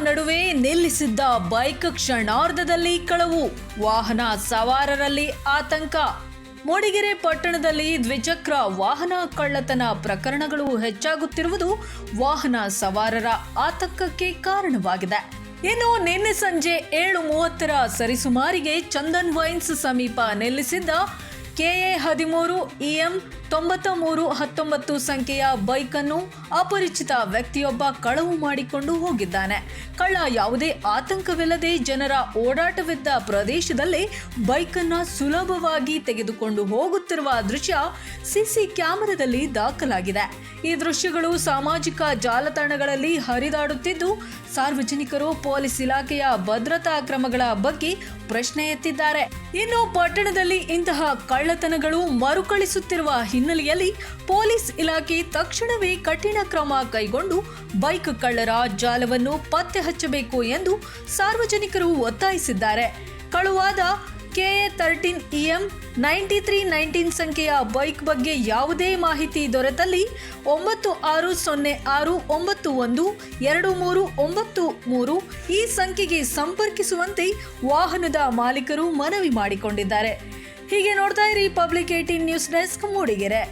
ನಡುವೆ ನಿಲ್ಲಿಸಿದ್ದ ಬೈಕ್ ಕ್ಷಣಾರ್ಧದಲ್ಲಿ ಕಳವು, ವಾಹನ ಸವಾರರಲ್ಲಿ ಆತಂಕ. ಮೂಡಿಗೆರೆ ಪಟ್ಟಣದಲ್ಲಿ ದ್ವಿಚಕ್ರ ವಾಹನ ಕಳ್ಳತನ ಪ್ರಕರಣಗಳು ಹೆಚ್ಚಾಗುತ್ತಿರುವುದು ವಾಹನ ಸವಾರರ ಆತಂಕಕ್ಕೆ ಕಾರಣವಾಗಿದೆ. ಇನ್ನು ನಿನ್ನೆ ಸಂಜೆ 7:30 ಸರಿಸುಮಾರಿಗೆ ಚಂದನ್ ವೈನ್ಸ್ ಸಮೀಪ ನಿಲ್ಲಿಸಿದ್ದ KA13 EM 9319 ಸಂಖ್ಯೆಯ ಬೈಕ್ ಅನ್ನು ಅಪರಿಚಿತ ವ್ಯಕ್ತಿಯೊಬ್ಬ ಕಳವು ಮಾಡಿಕೊಂಡು ಹೋಗಿದ್ದಾನೆ. ಕಳ್ಳ ಯಾವುದೇ ಆತಂಕವಿಲ್ಲದೆ ಜನರ ಓಡಾಟವಿದ್ದ ಪ್ರದೇಶದಲ್ಲೇ ಬೈಕ್ ಅನ್ನು ಸುಲಭವಾಗಿ ತೆಗೆದುಕೊಂಡು ಹೋಗುತ್ತಿರುವ ದೃಶ್ಯ ಸಿಸಿ ಕ್ಯಾಮೆರಾದಲ್ಲಿ ದಾಖಲಾಗಿದೆ. ಈ ದೃಶ್ಯಗಳು ಸಾಮಾಜಿಕ ಜಾಲತಾಣಗಳಲ್ಲಿ ಹರಿದಾಡುತ್ತಿದ್ದು, ಸಾರ್ವಜನಿಕರು ಪೊಲೀಸ್ ಇಲಾಖೆಯ ಭದ್ರತಾ ಕ್ರಮಗಳ ಬಗ್ಗೆ ಪ್ರಶ್ನೆ ಎತ್ತಿದ್ದಾರೆ. ಇನ್ನು ಪಟ್ಟಣದಲ್ಲಿ ಇಂತಹ ಕಳ್ಳತನಗಳು ಮರುಕಳಿಸುತ್ತಿರುವ ಹಿನ್ನೆಲೆಯಲ್ಲಿ ಪೊಲೀಸ್ ಇಲಾಖೆ ತಕ್ಷಣವೇ ಕಠಿಣ ಕ್ರಮ ಕೈಗೊಂಡು ಬೈಕ್ ಕಳ್ಳರ ಜಾಲವನ್ನು ಪತ್ತೆ ಹಚ್ಚಬೇಕು ಎಂದು ಸಾರ್ವಜನಿಕರು ಒತ್ತಾಯಿಸಿದ್ದಾರೆ. ಕಳುವಾದ KA13 EM 9319 ಸಂಖ್ಯೆಯ ಬೈಕ್ ಬಗ್ಗೆ ಯಾವುದೇ ಮಾಹಿತಿ ದೊರೆತಲ್ಲಿ 9606912393 ಈ ಸಂಖ್ಯೆಗೆ ಸಂಪರ್ಕಿಸುವಂತೆ ವಾಹನದ ಮಾಲೀಕರು ಮನವಿ ಮಾಡಿಕೊಂಡಿದ್ದಾರೆ. ಹೀಗೆ ನೋಡ್ತಾ ಇರಿ ಪಬ್ಲಿಕ್ 18 ನ್ಯೂಸ್ ಡೆಸ್ಕ್ ಮೂಡಿಗೆರೆ.